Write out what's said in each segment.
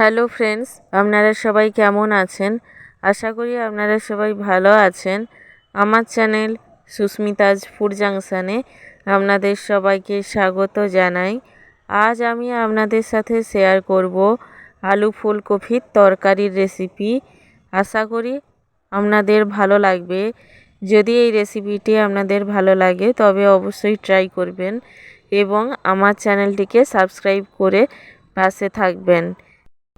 Hello friends, আপনারা সবাই কেমন আছেন? আশা করি আপনারা সবাই ভালো আছেন। আমার চ্যানেল সুস্মিতাজ ফুড জাংশনে আপনাদের সবাইকে স্বাগত জানাই। আজ আমি আপনাদের সাথে শেয়ার করব আলু ফুলকপির তরকারির রেসিপি। আশা করি আপনাদের ভালো লাগবে। যদি এই রেসিপিটি আপনাদের ভালো লাগে তবে অবশ্যই ট্রাই করবেন এবং আমার চ্যানেলটিকে সাবস্ক্রাইব করে পাশে থাকবেন।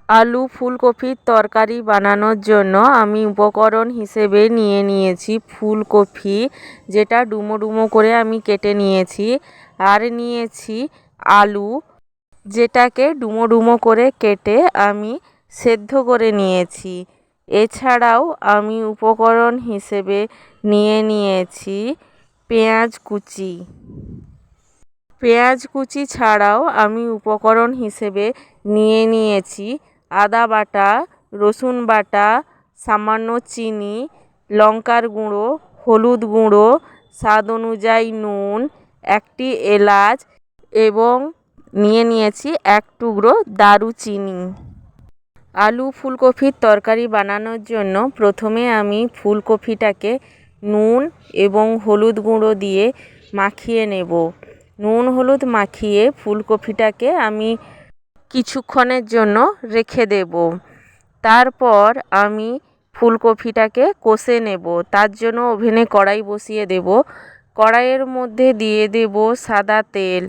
আলু ফুলকপির তরকারি বানানোর জন্য আমি উপকরণ হিসেবে নিয়েছি ফুলকপি, যেটা ডুমো ডুমো করে আমি কেটে নিয়েছি, আর নিয়েছি আলু, যেটাকে ডুমো ডুমো করে কেটে আমি সেদ্ধ করে নিয়েছি। এছাড়াও আমি উপকরণ হিসেবে নিয়েছি পেঁয়াজ কুচি। পেঁয়াজ কুচি ছাড়াও আমি উপকরণ হিসেবে নিয়েছি আদা বাটা, রসুন বাটা, সামান্য চিনি, লঙ্কার গুঁড়ো, হলুদ গুঁড়ো, স্বাদ অনুযায়ী নুন, একটি এলাচ এবং নিয়েছি এক টুকরো দারুচিনি। আলু ফুলকপির তরকারি বানানোর জন্য প্রথমে আমি ফুলকপিটাকে নুন এবং হলুদ গুঁড়ো দিয়ে মাখিয়ে নেব। নুন হলুদ মাখিয়ে ফুলকপিটাকে আমি কিছুক্ষণের জন্য রেখে দেব। তারপর আমি ফুলকপিটাকে কষে নেব। তার জন্য ওভেনে কড়াই বসিয়ে দেব। কড়াইয়ের মধ্যে দিয়ে দেব সাদা তেল।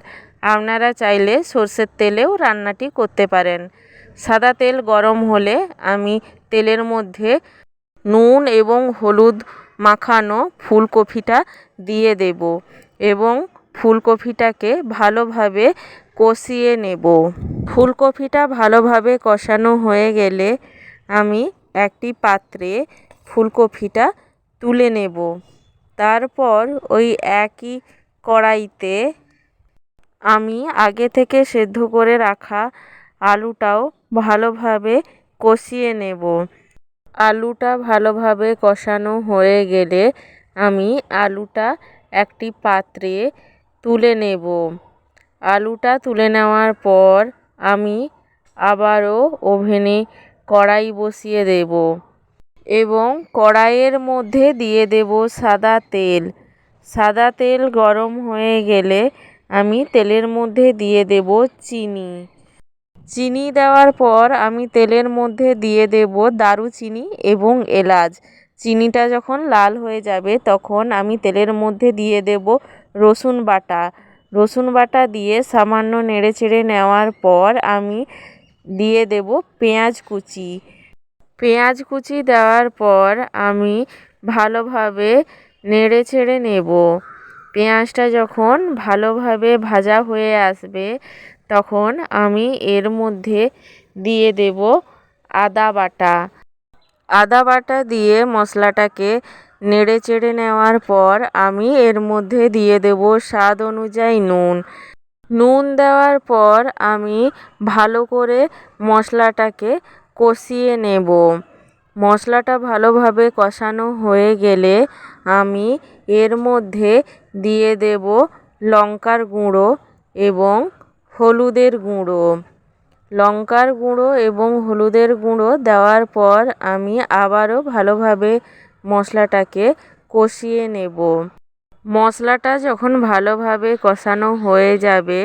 আপনারা চাইলে সর্ষের তেলেও রান্নাটি করতে পারেন। সাদা তেল গরম হলে আমি তেলের মধ্যে নুন এবং হলুদ মাখানো ফুলকপিটা দিয়ে দেব এবং ফুলকপিটাকে ভালোভাবে কষিয়ে নেব। ফুলকপিটা ভালোভাবে কষানো হয়ে গেলে আমি একটি পাত্রে ফুলকপিটা তুলে নেব। তারপর ওই একই কড়াইতে আমি আগে থেকে সেদ্ধ করে রাখা আলুটাও ভালোভাবে কষিয়ে নেব। আলুটা ভালোভাবে কষানো হয়ে গেলে আমি আলুটা একটি পাত্রে তুলে নেব। আলুটা তুলে নেওয়ার পর আমি আবারও ওভেনে কড়াই বসিয়ে দেব এবং কড়াইয়ের মধ্যে দিয়ে দেব সাদা তেল। সাদা তেল গরম হয়ে গেলে আমি তেলের মধ্যে দিয়ে দেব চিনি। চিনি দেওয়ার পর আমি তেলের মধ্যে দিয়ে দেব দারুচিনি এবং এলাচ। চিনিটা যখন লাল হয়ে যাবে তখন আমি তেলের মধ্যে দিয়ে দেব রসুন বাটা। রসুন বাটা দিয়ে সামান্য নেড়েচেড়ে নেওয়ার পর আমি দিয়ে দেব পেঁয়াজ কুচি। পেঁয়াজ কুচি দেওয়ার পর আমি ভালোভাবে নেড়েচেড়ে নেব। পেঁয়াজটা যখন ভালোভাবে ভাজা হয়ে আসবে তখন আমি এর মধ্যে দিয়ে দেব আদা বাটা। আদা বাটা দিয়ে মশলাটাকে নেড়েচেড়ে নেওয়ার পর আমি এর মধ্যে দিয়ে দেব স্বাদ অনুযায়ী নুন। নুন দেওয়ার পর আমি ভালো করে মশলাটাকে কষিয়ে নেব। মশলাটা ভালোভাবে কষানো হয়ে গেলে আমি এর মধ্যে দিয়ে দেব লঙ্কার গুঁড়ো এবং হলুদের গুঁড়ো। লঙ্কার গুঁড়ো এবং হলুদের গুঁড়ো দেওয়ার পর আমি আবারও ভালোভাবে মশলাটাকে কষিয়ে নেব। মশলাটা যখন ভালোভাবে কষানো হয়ে যাবে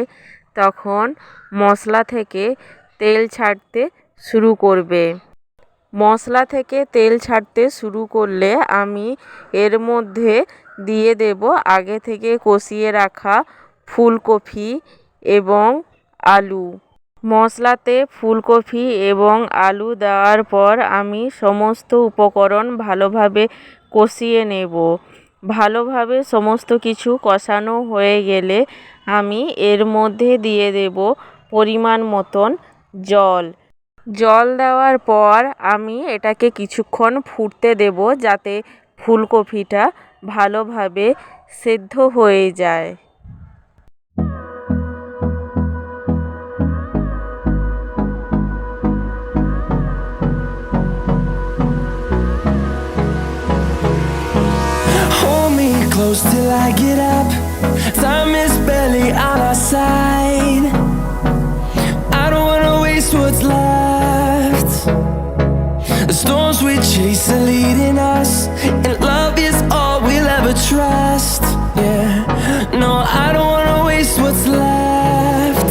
তখন মশলা থেকে তেল ছাড়তে শুরু করবে। মশলা থেকে তেল ছাড়তে শুরু করলে আমি এর মধ্যে দিয়ে দেব আগে থেকে কষিয়ে রাখা ফুলকপি এবং আলু। মশলাতে ফুলকপি এবং আলু দেওয়ার পর আমি সমস্ত উপকরণ ভালোভাবে কষিয়ে নেব। ভালোভাবে সমস্ত কিছু কষানো হয়ে গেলে আমি এর মধ্যে দিয়ে দেব পরিমাণ মতন জল। জল দেওয়ার পর আমি এটাকে কিছুক্ষণ ফুটতে দেব যাতে ফুলকপিটা ভালোভাবে সেদ্ধ হয়ে যায়। Hold me close till I get up. Time is barely on our side. I don't wanna waste what's left. The storms we chase are leading us, and love is all we'll ever trust. Yeah, no, I don't wanna waste what's left.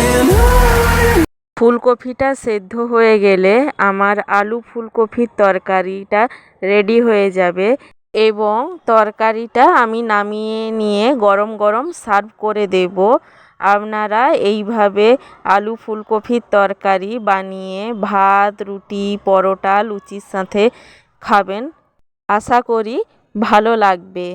And on. ফুলকপিটা সেদ্ধ হয়ে গেলে আমার আলু ফুলকপির তরকারিটা ready হয়ে যাবে এবং তরকারিটা আমি নামিয়ে নিয়ে গরম গরম সার্ভ করে দেব। আপনারা এইভাবে আলু ফুলকপির তরকারি বানিয়ে ভাত, রুটি, পরোটা, লুচির সাথে খাবেন। আশা করি ভালো লাগবে।